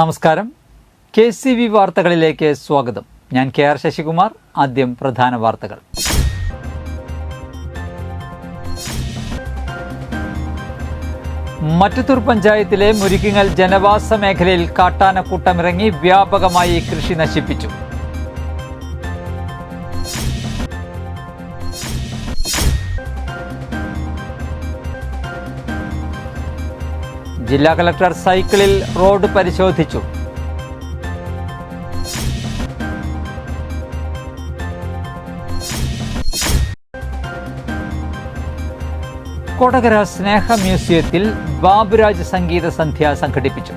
നമസ്കാരം. KCV വാർത്തകളിലേക്ക് സ്വാഗതം. ഞാൻ KR ശശികുമാർ. ആദ്യം പ്രധാന വാർത്തകൾ. മറ്റത്തൂർ പഞ്ചായത്തിലെ മുരിക്കിങ്ങൽ ജനവാസ മേഖലയിൽ കാട്ടാനക്കൂട്ടമിറങ്ങി വ്യാപകമായി കൃഷി നശിപ്പിച്ചു. ജില്ലാ കളക്ടർ സൈക്കിളിൽ റോഡ് പരിശോധിച്ചു. കൊടകര സ്നേഹ മ്യൂസിയത്തിൽ ബാബുരാജ് സംഗീത സന്ധ്യ സംഘടിപ്പിച്ചു.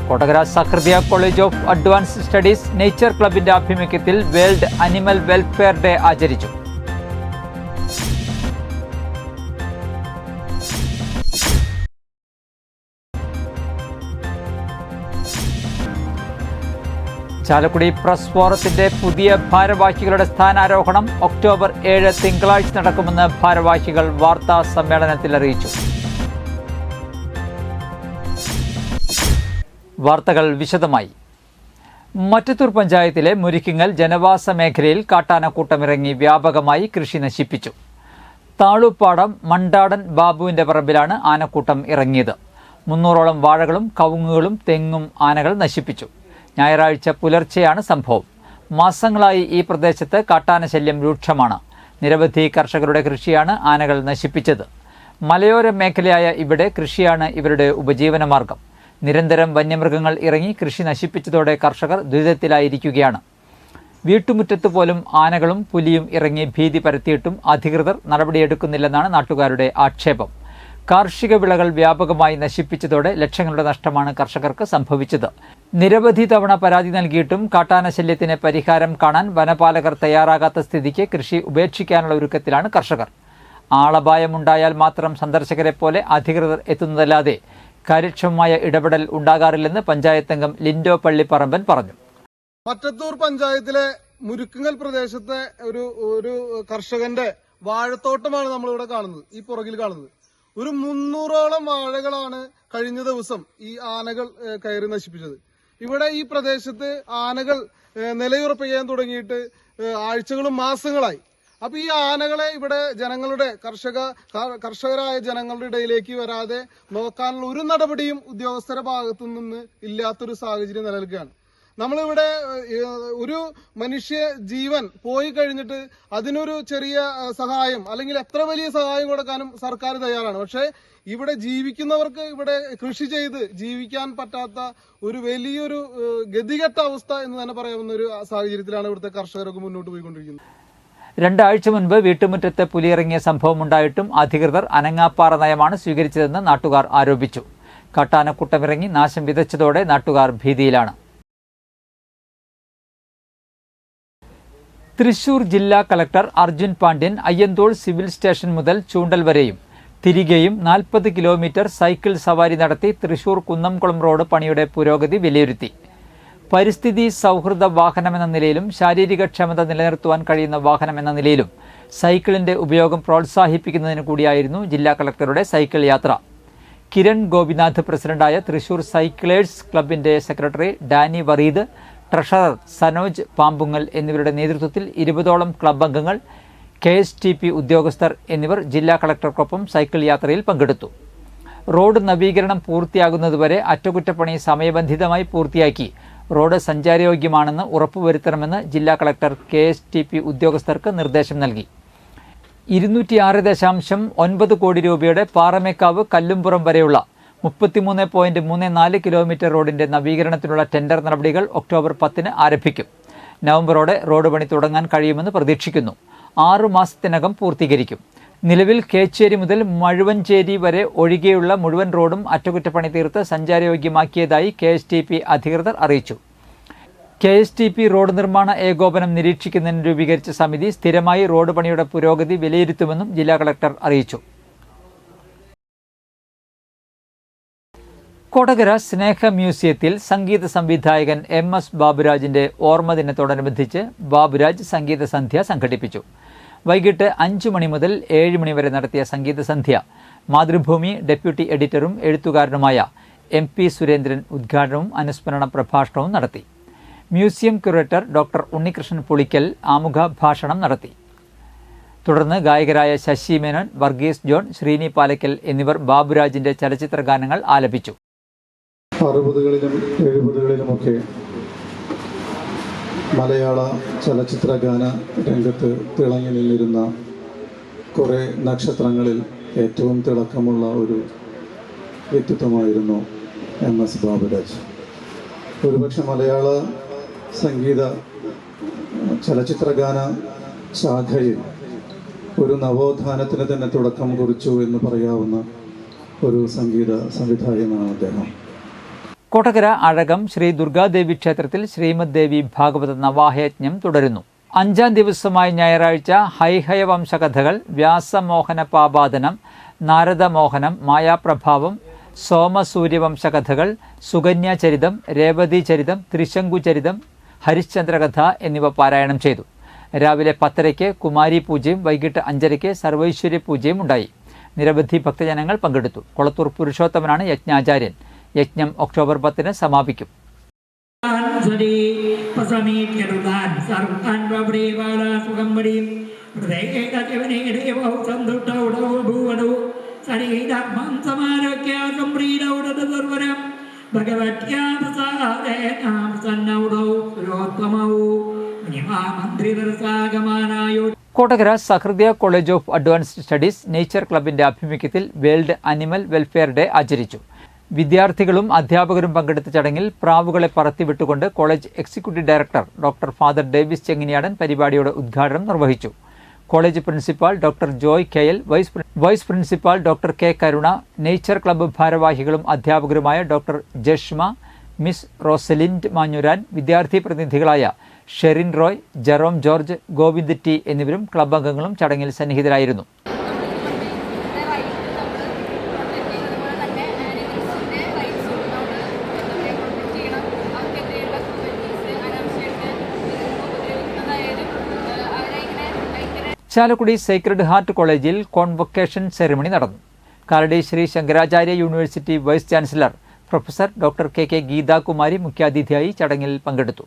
കൊടകര സഹൃദയ college of advanced studies nature ക്ലബിന്റെ ആഭിമുഖ്യത്തിൽ വേൾഡ് അനിമൽ വെൽഫെയർ ഡേ ആചരിച്ചു. ചാലക്കുടി പ്രസ് ഫോറത്തിന്റെ പുതിയ ഭാരവാഹികളുടെ സ്ഥാനാരോഹണം ഒക്ടോബർ 7 തിങ്കളാഴ്ച നടക്കുമെന്ന് ഭാരവാഹികൾ വാർത്താ സമ്മേളനത്തിൽ അറിയിച്ചു. വാർത്തകൾ വിശദമായി. മറ്റത്തൂർ പഞ്ചായത്തിലെ മുരിക്കിങ്ങൽ ജനവാസ മേഖലയിൽ കാട്ടാനക്കൂട്ടമിറങ്ങി വ്യാപകമായി കൃഷി നശിപ്പിച്ചു. താളൂപ്പാടം മണ്ടാടൻ ബാബുവിന്റെ പറമ്പിലാണ് ആനക്കൂട്ടം ഇറങ്ങിയത്. 300ഓളം വാഴകളും കവുങ്ങുകളും തെങ്ങും ആനകൾ നശിപ്പിച്ചു. ഞായറാഴ്ച പുലർച്ചെയാണ് സംഭവം. മാസങ്ങളായി ഈ പ്രദേശത്ത് കാട്ടാനശല്യം രൂക്ഷമാണ്. നിരവധി കർഷകരുടെ കൃഷിയാണ് ആനകൾ നശിപ്പിച്ചത്. മലയോര മേഖലയായ ഇവിടെ കൃഷിയാണ് ഇവരുടെ ഉപജീവനമാർഗം. നിരന്തരം വന്യമൃഗങ്ങൾ ഇറങ്ങി കൃഷി നശിപ്പിച്ചതോടെ കർഷകർ ദുരിതത്തിലായിരിക്കുകയാണ്. വീട്ടുമുറ്റത്ത് പോലും ആനകളും പുലിയും ഇറങ്ങി ഭീതി പരത്തിയിട്ടും അധികൃതർ നടപടിയെടുക്കുന്നില്ലെന്നാണ് നാട്ടുകാരുടെ ആക്ഷേപം. കാർഷിക വിളകൾ വ്യാപകമായി നശിപ്പിച്ചതോടെ ലക്ഷങ്ങളുടെ നഷ്ടമാണ് കർഷകർക്ക് സംഭവിച്ചത്. നിരവധി തവണ പരാതി നൽകിയിട്ടും കാട്ടാനശല്യത്തിന് പരിഹാരം കാണാൻ വനപാലകർ തയ്യാറാകാത്ത സ്ഥിതിക്ക് കൃഷി ഉപേക്ഷിക്കാനുള്ള ഒരുക്കത്തിലാണ് കർഷകർ. ആളപായമുണ്ടായാൽ മാത്രം സന്ദർശകരെ പോലെ അധികൃതർ എത്തുന്നതല്ലാതെ കാര്യക്ഷമമായ ഇടപെടൽ ഉണ്ടാകാറില്ലെന്ന് പഞ്ചായത്ത് അംഗം ലിൻഡോ പള്ളിപ്പറമ്പൻ പറഞ്ഞു. മറ്റത്തൂർ പഞ്ചായത്തിലെ മുരുക്കുങ്ങൽ പ്രദേശത്തെ ഒരു കർഷകന്റെ വാഴത്തോട്ടമാണ് നമ്മളിവിടെ കാണുന്നത്. ഈ പുറകിൽ കാണുന്നത് ഒരു 300ഓളം വാഴകളാണ് കഴിഞ്ഞ ദിവസം ഈ ആനകൾ കയറി നശിപ്പിച്ചത്. ഇവിടെ ഈ പ്രദേശത്ത് ആനകൾ നിലയുറപ്പിക്കാൻ തുടങ്ങിയിട്ട് ആഴ്ചകളും മാസങ്ങളായി. അപ്പൊ ഈ ആനകളെ ഇവിടെ ജനങ്ങളുടെ കർഷകരായ ജനങ്ങളുടെ ഇടയിലേക്ക് വരാതെ നോക്കാനുള്ള ഒരു നടപടിയും ഉദ്യോഗസ്ഥരുടെ ഭാഗത്തു നിന്ന് ഇല്ലാത്തൊരു സാഹചര്യം നിലനിൽക്കുകയാണ്. നമ്മളിവിടെ ഒരു മനുഷ്യ ജീവൻ പോയി കഴിഞ്ഞിട്ട് അതിനൊരു ചെറിയ സഹായം അല്ലെങ്കിൽ എത്ര വലിയ സഹായം കൊടുക്കാനും സർക്കാർ തയ്യാറാണ്. പക്ഷേ ഇവിടെ ജീവിക്കുന്നവർക്ക് ഇവിടെ കൃഷി ചെയ്ത് ജീവിക്കാൻ പറ്റാത്ത ഒരു വലിയൊരു ഗതികെട്ട അവസ്ഥ എന്ന് തന്നെ പറയാവുന്ന ഒരു സാഹചര്യത്തിലാണ് ഇവിടുത്തെ കർഷകരൊക്കെ മുന്നോട്ട് പോയിക്കൊണ്ടിരിക്കുന്നത്. 2 ആഴ്ച മുൻപ് വീട്ടുമുറ്റത്ത് പുലിയിറങ്ങിയ സംഭവമുണ്ടായിട്ടും അധികൃതർ അനങ്ങാപ്പാറ നയമാണ് സ്വീകരിച്ചതെന്ന് നാട്ടുകാർ ആരോപിച്ചു. കാട്ടാനക്കൂട്ടമിറങ്ങി നാശം വിതച്ചതോടെ നാട്ടുകാർ ഭീതിയിലാണ്. തൃശൂർ ജില്ലാ collector Arjun Pandian Ayyanthole civil station മുതൽ ചൂണ്ടൽ വരെയും തിരികെയും 40 കിലോമീറ്റർ സൈക്കിൾ സവാരി നടത്തി തൃശൂർ കുന്നംകുളം റോഡ് പണിയുടെ പുരോഗതി വിലയിരുത്തി. പരിസ്ഥിതി സൗഹൃദ വാഹനമെന്ന നിലയിലും ശാരീരിക ക്ഷമത നിലനിർത്തുവാൻ കഴിയുന്ന വാഹനമെന്ന നിലയിലും സൈക്കിളിന്റെ ഉപയോഗം പ്രോത്സാഹിപ്പിക്കുന്നതിന് കൂടിയായിരുന്നു ജില്ലാ കളക്ടറുടെ സൈക്കിൾ യാത്ര. കിരൺ ഗോപിനാഥ് പ്രസിഡന്റായ തൃശൂർ സൈക്കിളേഴ്സ് ക്ലബിന്റെ സെക്രട്ടറി ഡാനി വറീദ്, ട്രഷറർ സനോജ് പാമ്പുങ്ങൽ എന്നിവരുടെ നേതൃത്വത്തിൽ 20ഓളം ക്ലബ് അംഗങ്ങൾ, KSTP ഉദ്യോഗസ്ഥർ എന്നിവർ ജില്ലാ കളക്ടർക്കൊപ്പം സൈക്കിൾ യാത്രയിൽ പങ്കെടുത്തു. റോഡ് നവീകരണം പൂർത്തിയാകുന്നതുവരെ അറ്റകുറ്റപ്പണി സമയബന്ധിതമായി പൂർത്തിയാക്കി റോഡ് സഞ്ചാരയോഗ്യമാണെന്ന് ഉറപ്പുവരുത്തണമെന്ന് ജില്ലാ കളക്ടർ KSTP ഉദ്യോഗസ്ഥർക്ക് നിർദ്ദേശം നൽകി. 206.9 കോടി രൂപയുടെ പാറമേക്കാവ് കല്ലുംപുറം വരെയുള്ള 33.34 കിലോമീറ്റർ റോഡിന്റെ നവീകരണത്തിനുള്ള ടെൻഡർ നടപടികൾ ഒക്ടോബർ 10 ആരംഭിക്കും. നവംബറോടെ റോഡ് പണി തുടങ്ങാൻ കഴിയുമെന്ന് പ്രതീക്ഷിക്കുന്നു. 6 മാസത്തിനകം പൂർത്തീകരിക്കും. നിലവിൽ കേച്ചേരി മുതൽ മഴുവഞ്ചേരി വരെ ഒഴികെയുള്ള മുഴുവൻ റോഡും അറ്റകുറ്റപ്പണി തീർത്ത് സഞ്ചാരയോഗ്യമാക്കിയതായി KSTP അധികൃതർ അറിയിച്ചു. KSTP റോഡ് നിർമ്മാണ ഏകോപനം നിരീക്ഷിക്കുന്നതിന് രൂപീകരിച്ച സമിതി സ്ഥിരമായി റോഡ് പണിയുടെ പുരോഗതി വിലയിരുത്തുമെന്നും ജില്ലാ കളക്ടർ അറിയിച്ചു. കൊടകര സ്നേഹ മ്യൂസിയത്തിൽ സംഗീത സംവിധായകൻ MS ബാബുരാജിന്റെ ഓർമ്മദിനത്തോടനുബന്ധിച്ച് ബാബുരാജ് സംഗീത സന്ധ്യ സംഘടിപ്പിച്ചു. വൈകിട്ട് 5 മണി മുതൽ 7 മണി വരെ നടത്തിയ സംഗീത സന്ധ്യ മാതൃഭൂമി ഡെപ്യൂട്ടി എഡിറ്ററും എഴുത്തുകാരനുമായ MP സുരേന്ദ്രൻ ഉദ്ഘാടനവും അനുസ്മരണ പ്രഭാഷണവും നടത്തി. Museum curator doctor Unnikrishnan Pulikkal ആമുഖ ഭാഷണം നടത്തി. തുടർന്ന് ഗായകരായ ശശി മേനോൻ, വർഗീസ് ജോൺ, ശ്രീനി പാലക്കൽ എന്നിവർ ബാബുരാജിന്റെ ചലച്ചിത്ര ഗാനങ്ങൾ ആലപിച്ചു. 60കളിലും 70കളിലുമൊക്കെ മലയാള ചലച്ചിത്ര ഗാന രംഗത്ത് തിളങ്ങി നിന്നിരുന്ന കുറേ നക്ഷത്രങ്ങളിൽ ഏറ്റവും തിളക്കമുള്ള ഒരു വ്യക്തിത്വമായിരുന്നു MS ബാബുരാജ്. ഒരുപക്ഷെ മലയാള സംഗീത ചലച്ചിത്ര ഗാന ശാഖയിൽ ഒരു നവോത്ഥാനത്തിന് തന്നെ തുടക്കം കുറിച്ചു എന്ന് പറയാവുന്ന ഒരു സംഗീത സംവിധായകനാണ് അദ്ദേഹം. കൊടകര അഴകം ശ്രീ ദുർഗാദേവി ക്ഷേത്രത്തിൽ ശ്രീമദ് ദേവി ഭാഗവത നവാഹയജ്ഞം തുടരുന്നു. 5-ാം ദിവസമായ ഞായറാഴ്ച ഹൈഹയവംശകഥകൾ, വ്യാസമോഹന പാപാദനം, നാരദമോഹനം, മായാപ്രഭാവം, സോമസൂര്യവംശകഥകൾ, സുകന്യാചരിതം, രേവതീചരിതം, ത്രിശങ്കുചരിതം, ഹരിശ്ചന്ദ്രകഥ എന്നിവ പാരായണം ചെയ്തു. രാവിലെ 10:30 കുമാരി പൂജയും വൈകിട്ട് 5:30 സർവൈശ്വര്യ പൂജയും ഉണ്ടായി. നിരവധി ഭക്തജനങ്ങൾ പങ്കെടുത്ു. കൊളത്തൂർ പുരുഷോത്തമനാണ് യജ്ഞാചാര്യൻ. യജ്ഞം ഒക്ടോബർ 10 സമാപിക്കും. കൊടകര സഹൃദയ college of advanced studies nature ക്ലബിന്റെ ആഭിമുഖ്യത്തിൽ വേൾഡ് അനിമൽ വെൽഫെയർ ഡേ ആചരിച്ചു. വിദ്യാർത്ഥികളും അധ്യാപകരും പങ്കെടുത്ത ചടങ്ങിൽ പ്രാവുകളെ പറത്തിവിട്ടുകൊണ്ട് college executive director doctor father Davis Chenginiyadan പരിപാടിയുടെ ഉദ്ഘാടനം നിർവഹിച്ചു. College principal doctor Joy KL, vice principal doctor K Karuna, nature club ഭാരവാഹികളും അധ്യാപകരുമായ doctor Jashma, miss Rosalind Manjuran, വിദ്യാർത്ഥി പ്രതിനിധികളായ Sherin Roy, Jerome George, Govind T എന്നിവരും ക്ലബ്ബ് അംഗങ്ങളും ചടങ്ങിൽ സന്നിഹിതരായിരുന്നു. ചാലക്കുടി സേക്രഡ് ഹാർട്ട് കോളേജിൽ കോൺവൊക്കേഷൻ സെറിമണി നടന്നു. Kalady Shri Shankaracharya university vice chancellor professor doctor KK Geethakumari മുഖ്യാതിഥിയായി ചടങ്ങിൽ പങ്കെടുത്തു.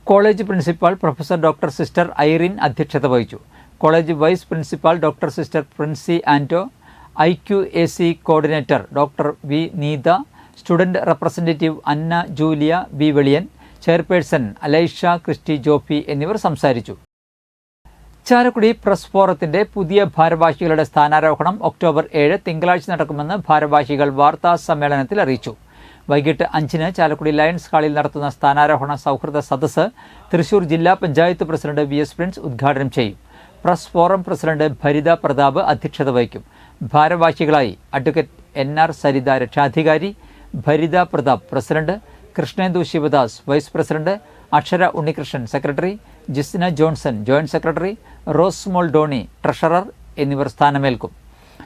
College principal professor doctor sister Irene അധ്യക്ഷത വഹിച്ചു. College vice principal doctor sister Princy Anto, IQAC coordinator doctor V Neetha, student representative Anna Julia B Veliyan, chairperson Alaisha Christy Jofy എന്നിവർ സംസാരിച്ചു. Chalakudy press ഫോറത്തിന്റെ പുതിയ ഭാരവാഹികളുടെ സ്ഥാനാരോഹണം ഒക്ടോബർ 7 തിങ്കളാഴ്ച നടക്കുമെന്ന് ഭാരവാഹികൾ വാർത്താ സമ്മേളനത്തിൽ അറിയിച്ചു. വൈകിട്ട് 5-ന് ചാലക്കുടി ലയൺസ് ഹാളിൽ നടത്തുന്ന സ്ഥാനാരോഹണ സൗഹൃദ സദസ്സ് തൃശൂർ ജില്ലാ പഞ്ചായത്ത് പ്രസിഡന്റ് VS പ്രിൻസ് ഉദ്ഘാടനം ചെയ്യും. Press forum president Bharitha Prathap അധ്യക്ഷത വഹിക്കും. ഭാരവാഹികളായി അഡ്വക്കേറ്റ് NR സരിത രക്ഷാധികാരി, Bharitha Prathap president, Krishnendu Sivadas vice president, Akshara Unnikrishnan secretary, Jisna Johnson joint secretary, Rosmol Doney treasurer എന്നിവർ സ്ഥാനമേൽക്കും.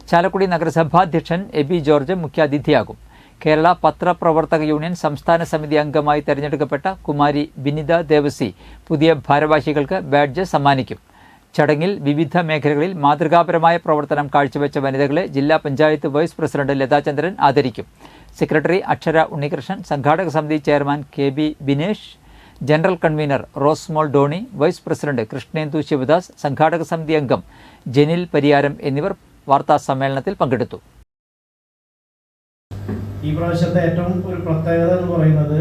ചാലക്കുടി നഗരസഭാധ്യക്ഷൻ എബി ജോർജ് മുഖ്യാതിഥിയാകും. കേരള പത്രപ്രവർത്തക യൂണിയൻ സംസ്ഥാന സമിതി അംഗമായി തെരഞ്ഞെടുക്കപ്പെട്ട കുമാരി ബിനിത ദേവസി പുതിയ ഭാരവാഹികൾക്ക് ബാഡ്ജ് സമ്മാനിക്കും. ചടങ്ങിൽ വിവിധ മേഖലകളിൽ മാതൃകാപരമായ പ്രവർത്തനം കാഴ്ചവെച്ച വനിതകളെ ജില്ലാ പഞ്ചായത്ത് വൈസ് പ്രസിഡന്റ് ലതാചന്ദ്രൻ ആദരിക്കും. സെക്രട്ടറി അക്ഷര ഉണ്ണികൃഷ്ണൻ, സംഘാടക സമിതി chairman KB Binesh, general convener Rosemol Doni, vice president Krishnendu Sivadas, സംഘാടക സമിതി അംഗം ജനിൽ പരിയാരം എന്നിവർ വാർത്താ സമ്മേളനത്തിൽ പങ്കെടുത്തു. ഈ പ്രാവശ്യത്തെ ഏറ്റവും ഒരു പ്രത്യേകത എന്ന് പറയുന്നത്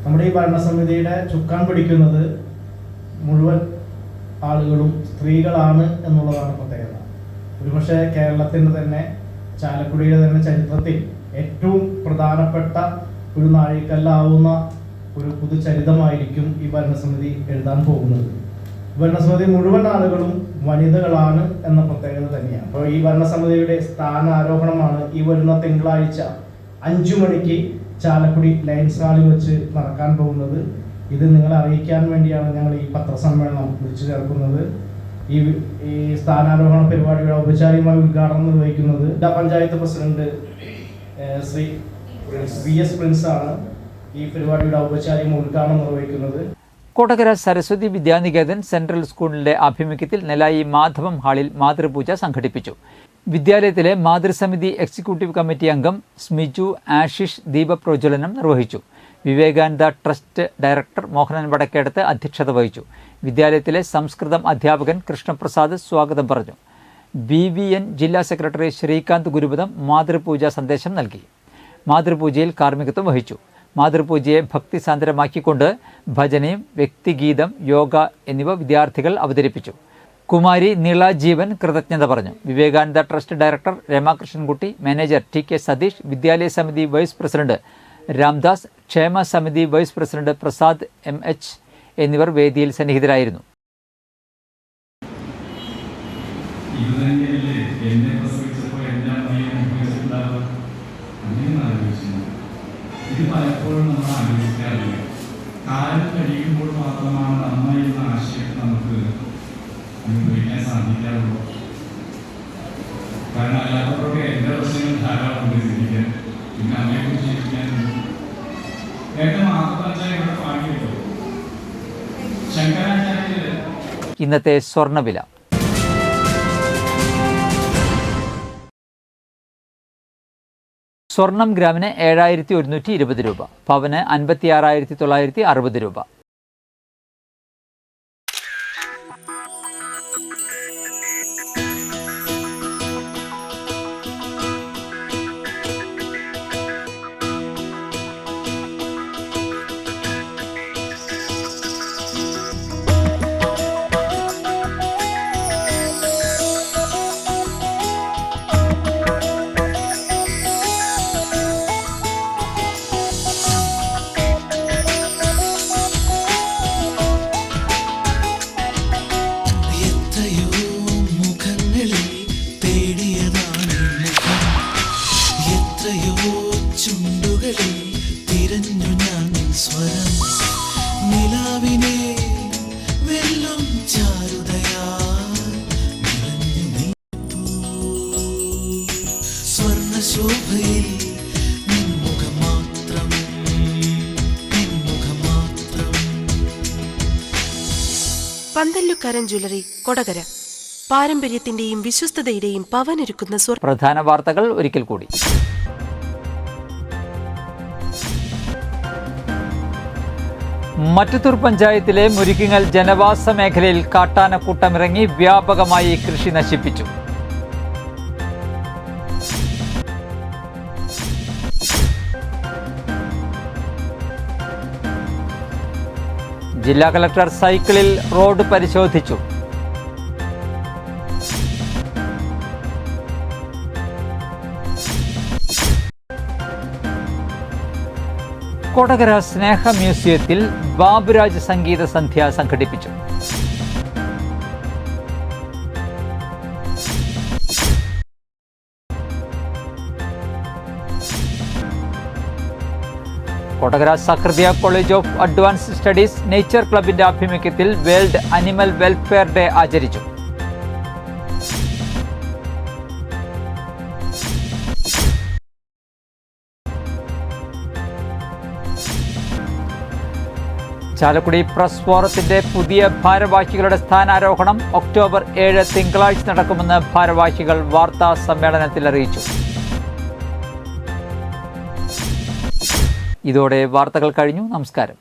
നമ്മുടെ ഈ ഭരണസമിതിയുടെ ചുക്കാൻ പിടിക്കുന്നത് മുഴുവൻ ആളുകളും സ്ത്രീകളാണ് എന്നുള്ളതാണ് പ്രത്യേകത. ഒരുപക്ഷെ കേരളത്തിൻ്റെ തന്നെ ചാലക്കുടിയുടെ തന്നെ ചരിത്രത്തിൽ ഏറ്റവും പ്രധാനപ്പെട്ട ഒരു നാഴികക്കല്ലാവുന്ന ഒരു പുതുചരിതമായിരിക്കും ഈ ഭരണസമിതി എഴുതാൻ പോകുന്നത്. ഭരണസമിതി മുഴുവൻ ആളുകളും വനിതകളാണ് എന്ന പ്രത്യേകത തന്നെയാണ്. അപ്പോൾ ഈ ഭരണസമിതിയുടെ സ്ഥാനാരോഹണമാണ് ഈ വരുന്ന തിങ്കളാഴ്ച 5 മണിക്ക് ചാലക്കുടി ലയൺസ് ഹാളിൽ വെച്ച് നടക്കാൻ പോകുന്നത്. ഇത് നിങ്ങളെ അറിയിക്കാൻ വേണ്ടിയാണ് ഞങ്ങൾ ഈ പത്രസമ്മേളനം വിളിച്ചു ചേർക്കുന്നത്. ഈ സ്ഥാനാരോഹണ പരിപാടിയുടെ ഔപചാരികമായി ഉദ്ഘാടനം നിർവഹിക്കുന്നത് ജില്ലാ panchayat president Shri VS Prince ആണ് ഈ പരിപാടിയുടെ ഔപചാരിക ഉദ്ഘാടനം നിർവഹിക്കുന്നത്. കൊടകര സരസ്വതി വിദ്യാനികേതൻ സെൻട്രൽ സ്കൂളിന്റെ ആഭിമുഖ്യത്തിൽ നെല്ലായി മാധവം ഹാളിൽ മാതൃപൂജ സംഘടിപ്പിച്ചു. വിദ്യാലയത്തിലെ മാതൃസമിതി എക്സിക്യൂട്ടീവ് കമ്മിറ്റി അംഗം സ്മിജു ആഷിഷ് ദീപപ്രജ്വലനം നിർവഹിച്ചു. വിവേകാനന്ദ ട്രസ്റ്റ് ഡയറക്ടർ മോഹനൻ വടക്കേടത്ത് അധ്യക്ഷത വഹിച്ചു. വിദ്യാലയത്തിലെ സംസ്കൃതം അധ്യാപകൻ കൃഷ്ണപ്രസാദ് സ്വാഗതം പറഞ്ഞു. BVN ജില്ലാ സെക്രട്ടറി ശ്രീകാന്ത് ഗുരുപദം മാതൃപൂജ സന്ദേശം നൽകി. മാതൃപൂജയിൽ കാർമ്മികത്വം വഹിച്ചു. മാതൃപൂജയെ ഭക്തിസാന്ദ്രമാക്കിക്കൊണ്ട് ഭജനയും വ്യക്തിഗീതം, യോഗ എന്നിവ വിദ്യാർത്ഥികൾ അവതരിപ്പിച്ചു. കുമാരി നിള ജീവൻ കൃതജ്ഞത പറഞ്ഞു. Vivekananda trust director Ramakrishnankutty, manager TK Satheesh, വിദ്യാലയ സമിതി വൈസ് പ്രസിഡന്റ് രാംദാസ്, ക്ഷേമ സമിതി വൈസ് പ്രസിഡന്റ് പ്രസാദ് MH എന്നിവർ വേദിയിൽ സന്നിഹിതരായിരുന്നു. ഇത് പലപ്പോഴും നമ്മൾ ആലോചിക്കാറില്ല. കാലം കഴിയുമ്പോൾ മാത്രമാണ് അമ്മ എന്ന ആശയം നമുക്ക് അനുഭവിക്കാൻ സാധിക്കാറുള്ളൂ. കാരണം അല്ലാത്തവർക്ക് എൻ്റെ പ്രശ്നങ്ങൾ ധാരാളം ഉണ്ട് ചിന്തിക്കാൻ. പിന്നെ അമ്മയെക്കുറിച്ച് ചിന്തിക്കാനുണ്ട്. നേരത്തെ മാത്രമല്ല ഇവിടെ പാടിയിട്ടു ശങ്കരാചാര്യ. ഇന്നത്തെ സ്വർണ്ണവില. സ്വർണം ഗ്രാമിന് 7120 രൂപ, പവന് 56,960 രൂപ. പന്തല്ലുക്കാരൻ ജ്വല്ലറി, കൊടകര. പാരമ്പര്യത്തിന്റെയും വിശ്വസ്തതയുടെയും പവനൊരുക്കുന്ന പ്രധാന വാർത്തകൾ ഒരിക്കൽ കൂടി. മറ്റത്തൂർ പഞ്ചായത്തിലെ മുരിക്കിങ്ങൽ ജനവാസ മേഖലയിൽ കാട്ടാനക്കൂട്ടമിറങ്ങി വ്യാപകമായി കൃഷി നശിപ്പിച്ചു. ജില്ലാ കളക്ടർ സൈക്കിളിൽ റോഡ് പരിശോധിച്ചു. കൊടകര സ്നേഹ മ്യൂസിയത്തിൽ ബാബുരാജ് സംഗീത സന്ധ്യ സംഘടിപ്പിച്ചു. കൊടകര സഹൃദയ college of advanced studies nature ക്ലബിന്റെ ആഭിമുഖ്യത്തിൽ വേൾഡ് അനിമൽ വെൽഫെയർ ഡേ ആചരിച്ചു. ചാലക്കുടി പ്രസ് ഫോറത്തിന്റെ പുതിയ ഭാരവാഹികളുടെ സ്ഥാനാരോഹണം ഒക്ടോബർ 7 തിങ്കളാഴ്ച നടക്കുമെന്ന് ഭാരവാഹികൾ വാർത്താ സമ്മേളനത്തിൽ അറിയിച്ചു. ഇതോടെ വാർത്തകൾ കഴിഞ്ഞു. നമസ്കാരം.